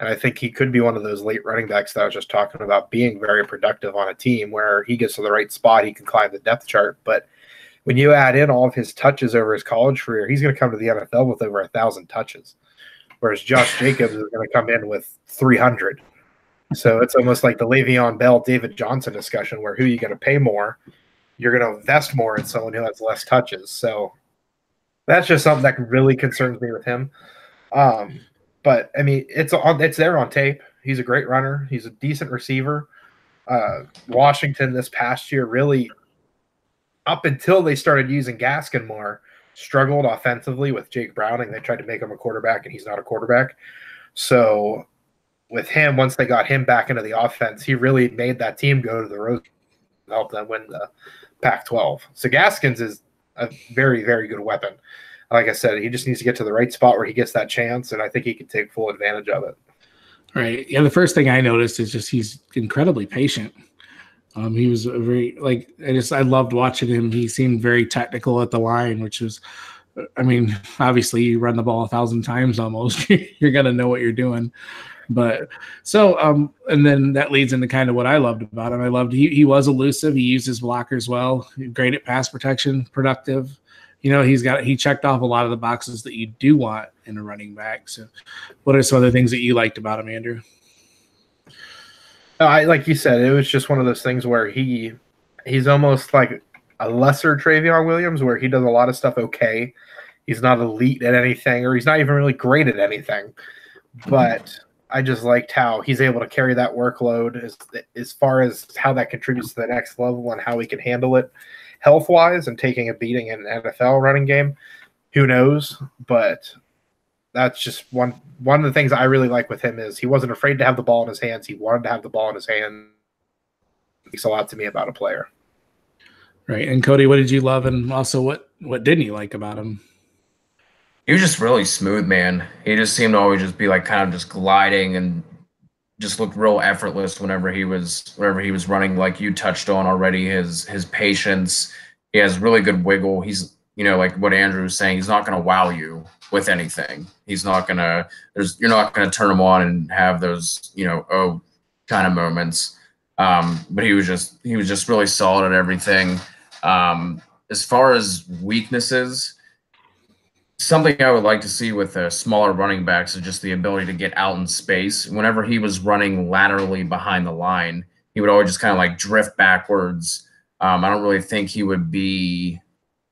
And I think he could be one of those late running backs that I was just talking about, being very productive on a team where he gets to the right spot, he can climb the depth chart. But when you add in all of his touches over his college career, he's going to come to the NFL with over 1,000 touches, whereas Josh Jacobs is going to come in with 300. So it's almost like the Le'Veon Bell, David Johnson discussion where who are you going to pay more? You're going to invest more in someone who has less touches. So that's just something that really concerns me with him. But, I mean, it's there on tape. He's a great runner. He's a decent receiver. Washington this past year really, up until they started using Gaskin more, struggled offensively with Jake Browning. They tried to make him a quarterback, and he's not a quarterback. So with him, once they got him back into the offense, he really made that team go to the Rose and help them win the Pac-12. So Gaskins is a very, very good weapon. Like I said, he just needs to get to the right spot where he gets that chance, and I think he can take full advantage of it. Right. Yeah, the first thing I noticed is just he's incredibly patient. He was I loved watching him. He seemed very technical at the line, which was, I mean, obviously you run the ball 1,000 times almost. You're going to know what you're doing. But so, and then that leads into kind of what I loved about him. I loved he was elusive. He used his blockers well, great at pass protection, productive. He checked off a lot of the boxes that you do want in a running back. So what are some other things that you liked about him, Andrew? Like you said, it was just one of those things where he's almost like a lesser Travion Williams, where he does a lot of stuff okay. He's not elite at anything, or he's not even really great at anything. But I just liked how he's able to carry that workload as far as how that contributes to the next level and how he can handle it health-wise and taking a beating in an NFL running game. Who knows? But that's just one of the things I really like with him is he wasn't afraid to have the ball in his hands. He wanted to have the ball in his hand. It speaks a lot to me about a player. Right. And Cody, what did you love, and also what didn't you like about him? He was just really smooth, man. He just seemed to always just be like kind of just gliding and just looked real effortless whenever he was running. Like you touched on already, his patience. He has really good wiggle. He's like what Andrew was saying. He's not going to wow you with anything. He's not gonna. You're not going to turn him on and have those kind of moments. But he was just really solid at everything. As far as weaknesses, something I would like to see with smaller running backs is just the ability to get out in space. Whenever he was running laterally behind the line, he would always just kind of like drift backwards. I don't really think he would be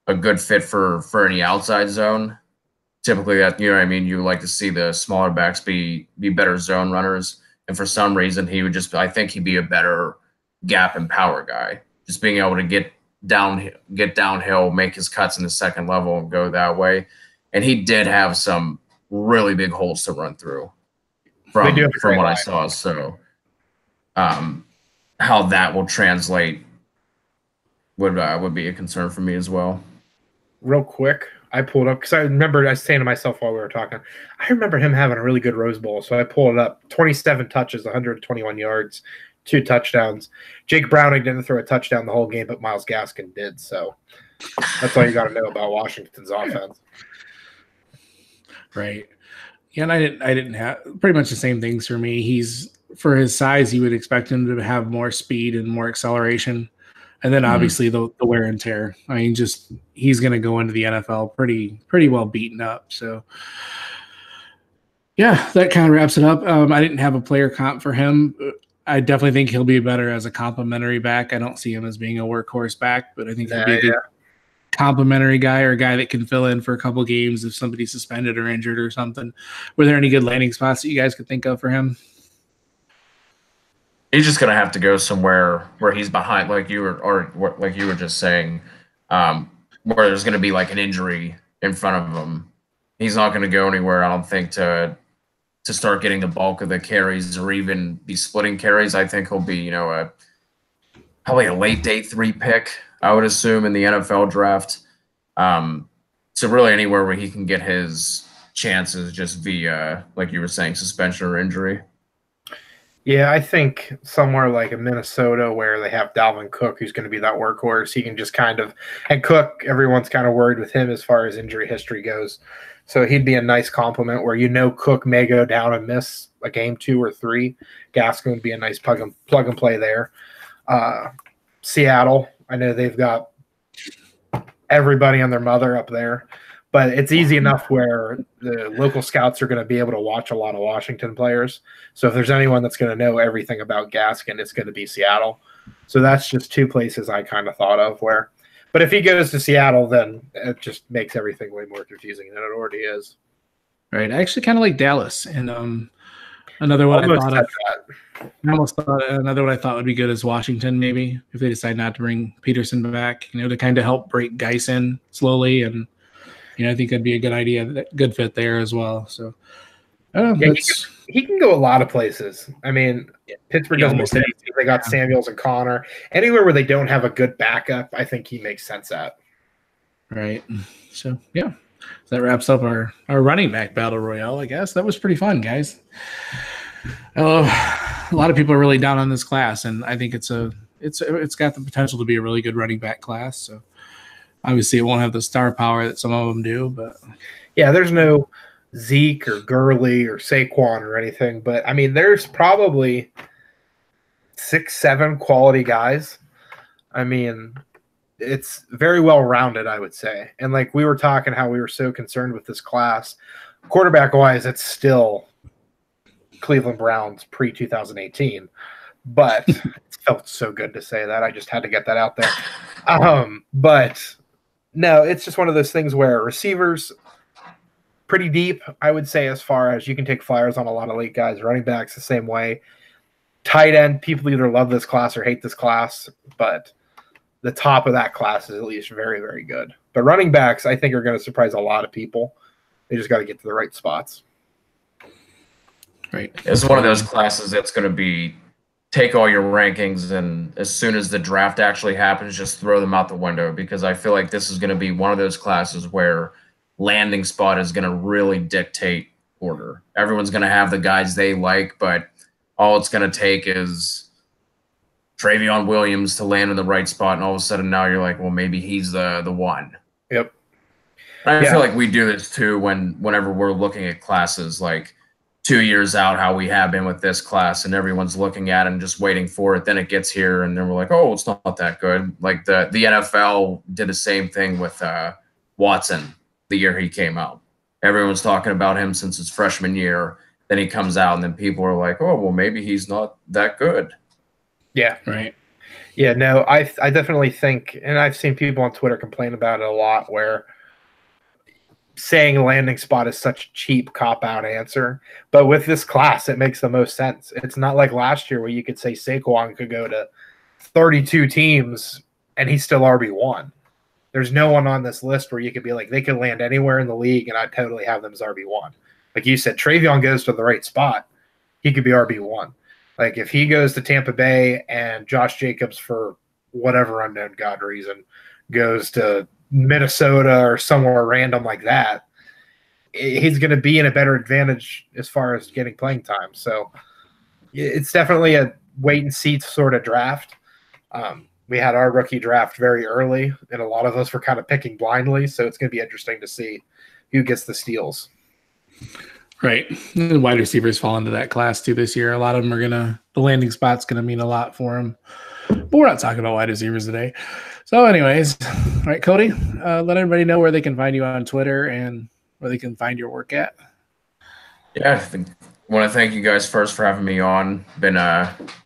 a good fit for any outside zone. Typically, that what I mean. You like to see the smaller backs be better zone runners, and for some reason, I think he'd be a better gap and power guy. Just being able to get downhill, make his cuts in the second level, and go that way. And he did have some really big holes to run through from what I saw. So how that will translate would be a concern for me as well. Real quick, I pulled up because I was saying to myself while we were talking, I remember him having a really good Rose Bowl. So I pulled it up, 27 touches, 121 yards, 2 touchdowns. Jake Browning didn't throw a touchdown the whole game, but Myles Gaskin did. So that's all you got to know about Washington's offense. Right. Yeah, and I didn't have pretty much the same things for me. He's, for his size, you would expect him to have more speed and more acceleration. And then obviously the wear and tear. I mean, just he's going to go into the NFL pretty well beaten up. So yeah, that kind of wraps it up. I didn't have a player comp for him. I definitely think he'll be better as a complimentary back. I don't see him as being a workhorse back, but I think he'll be a good complimentary guy, or a guy that can fill in for a couple games if somebody's suspended or injured or something. Were there any good landing spots that you guys could think of for him? He's just gonna have to go somewhere where he's behind, like you were just saying, where there's gonna be like an injury in front of him. He's not gonna go anywhere, I don't think, to start getting the bulk of the carries or even be splitting carries. I think he'll be, probably a late day 3 pick, I would assume, in the NFL draft. So really anywhere where he can get his chances just via, like you were saying, suspension or injury. Yeah, I think somewhere like in Minnesota where they have Dalvin Cook, who's going to be that workhorse, he can just kind of – and Cook, everyone's kind of worried with him as far as injury history goes. So he'd be a nice compliment where Cook may go down and miss a game 2 or 3. Gaskin would be a nice plug and play there. Seattle, I know they've got everybody and their mother up there, but it's easy enough where the local scouts are going to be able to watch a lot of Washington players. So if there's anyone that's going to know everything about Gaskin, it's going to be Seattle. So that's just 2 places I kind of thought of where. But if he goes to Seattle, then it just makes everything way more confusing than it already is. Right. I actually kind of like Dallas. And another one I thought would be good is Washington, maybe, if they decide not to bring Peterson back, to kind of help break Geis in slowly. And, I think that'd be a good idea, good fit there as well. So, he can go a lot of places. I mean, Pittsburgh doesn't make sense. They got Samuels and Connor. Anywhere where they don't have a good backup, I think he makes sense at. Right. So, yeah. So that wraps up our running back battle royale, I guess. That was pretty fun, guys. A lot of people are really down on this class, and I think it's got the potential to be a really good running back class. So obviously it won't have the star power that some of them do, but yeah, there's no Zeke or Gurley or Saquon or anything, but I mean, there's probably 6-7 quality guys. I mean, it's very well rounded, I would say. And like we were talking how we were so concerned with this class, quarterback wise, it's still Cleveland Browns pre-2018, but it felt so good to say that. I just had to get that out there. But no, it's just one of those things where receivers pretty deep, I would say, as far as you can take flyers on a lot of late guys. Running backs the same way. Tight end, people either love this class or hate this class, but the top of that class is at least very, very good. But running backs, I think, are going to surprise a lot of people. They just got to get to the right spots. Right. It's one of those classes that's going to be take all your rankings and as soon as the draft actually happens, just throw them out the window, because I feel like this is going to be one of those classes where landing spot is going to really dictate order. Everyone's going to have the guys they like, but all it's going to take is Travion Williams to land in the right spot, and all of a sudden now you're like, well, maybe he's the one. Yep. I feel like we do this too whenever we're looking at classes like 2 years out, how we have been with this class, and everyone's looking at it and just waiting for it. Then it gets here, and then we're like, oh, it's not that good. Like the NFL did the same thing with Watson the year he came out. Everyone's talking about him since his freshman year. Then he comes out, and then people are like, oh, well, maybe he's not that good. Yeah. Right. Yeah, no, I definitely think, and I've seen people on Twitter complain about it a lot, where saying landing spot is such a cheap cop-out answer. But with this class, it makes the most sense. It's not like last year where you could say Saquon could go to 32 teams and he's still RB1. There's no one on this list where you could be like, they could land anywhere in the league and I'd totally have them as RB1. Like you said, Travion goes to the right spot, he could be RB1. Like if he goes to Tampa Bay and Josh Jacobs, for whatever unknown God reason, goes to Minnesota or somewhere random like that, he's going to be in a better advantage as far as getting playing time. So it's definitely a wait and see sort of draft. We had our rookie draft very early, and a lot of us were kind of picking blindly. So it's going to be interesting to see who gets the steals. Right. And the wide receivers fall into that class too this year. A lot of them are the landing spot's going to mean a lot for them. But we're not talking about wide receivers today. So anyways, all right, Cody, let everybody know where they can find you on Twitter and where they can find your work at. Yeah, I want to thank you guys first for having me on. Been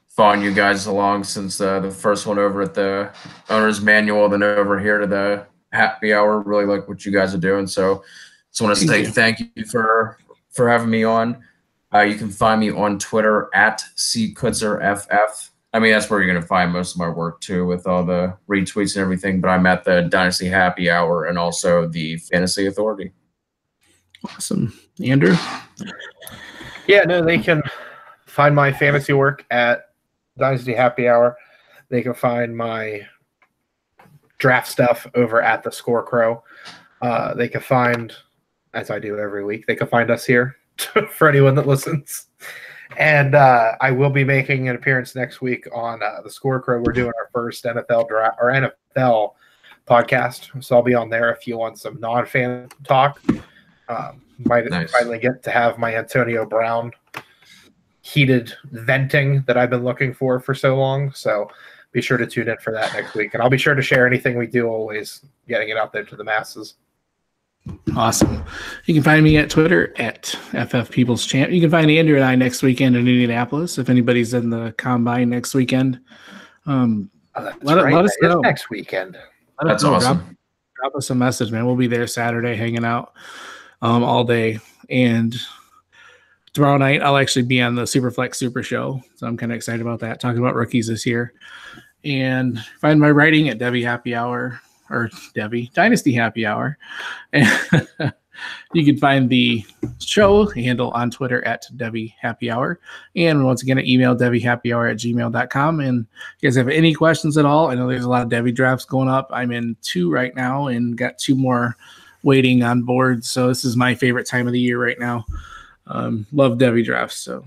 following you guys along since the first one over at the owner's manual, then over here to the happy hour. Really like what you guys are doing. So just want to say thank you for having me on. You can find me on Twitter at @CKutzerFF. I mean, that's where you're going to find most of my work too, with all the retweets and everything. But I'm at the Dynasty Happy Hour and also the Fantasy Authority. Awesome. Andrew? Yeah, no, they can find my fantasy work at Dynasty Happy Hour. They can find my draft stuff over at the Score Crow. They can find, as I do every week, they can find us here for anyone that listens. And I will be making an appearance next week on the Score Crow. We're doing our first NFL draft or NFL podcast, so I'll be on there if you want some non-fan talk. Might finally get to have my Antonio Brown heated venting that I've been looking for so long. So be sure to tune in for that next week, and I'll be sure to share anything we do. Always getting it out there to the masses. Awesome. You can find me at Twitter at FFPeoplesChamp. You can find Andrew and I next weekend in Indianapolis. If anybody's in the combine next weekend, let us know. Next weekend. That's awesome. Drop us a message, man. We'll be there Saturday hanging out all day. And tomorrow night, I'll actually be on the Superflex Super Show. So I'm kind of excited about that, talking about rookies this year. And find my writing at Devy Happy Hour. Or Devy, Dynasty Happy Hour. And you can find the show handle on Twitter at Devy Happy Hour. And once again, email devyhappyhour@gmail.com. And if you guys have any questions at all, I know there's a lot of Devy drafts going up. I'm in 2 right now and got 2 more waiting on board. So this is my favorite time of the year right now. Love Devy drafts. So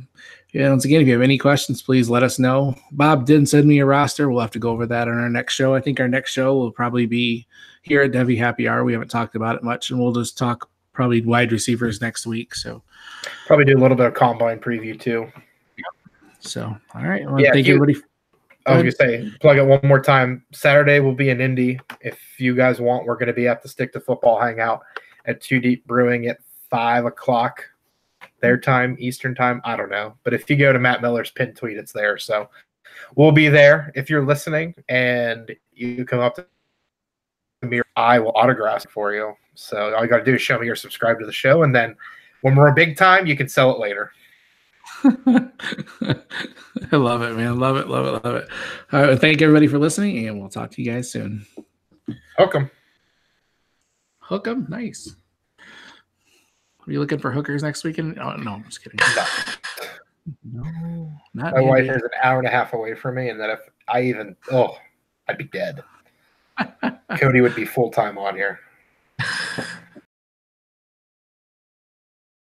yeah, once again, if you have any questions, please let us know. Bob didn't send me a roster. We'll have to go over that on our next show. I think our next show will probably be here at Devy Happy Hour. We haven't talked about it much, and we'll just talk probably wide receivers next week. So probably do a little bit of combine preview too. So, all right. Well, thank everybody. I was going to say, plug it one more time. Saturday will be in Indy. If you guys want, we're going to be at the Stick to Football Hangout at 2 Deep Brewing at 5 o'clock. Their time, Eastern time, I don't know. But if you go to Matt Miller's pin tweet, it's there. So we'll be there. If you're listening and you come up to me, I will autograph it for you. So all you got to do is show me you're subscribed to the show. And then when we're a big time, you can sell it later. I love it, man. Love it. All right, thank everybody for listening, and we'll talk to you guys soon. Hook 'em. Nice. Are you looking for hookers next weekend? Oh, no, I'm just kidding. No. Not My wife mandated. is an hour and a half away from me, and then if I even, I'd be dead. Cody would be full time on here.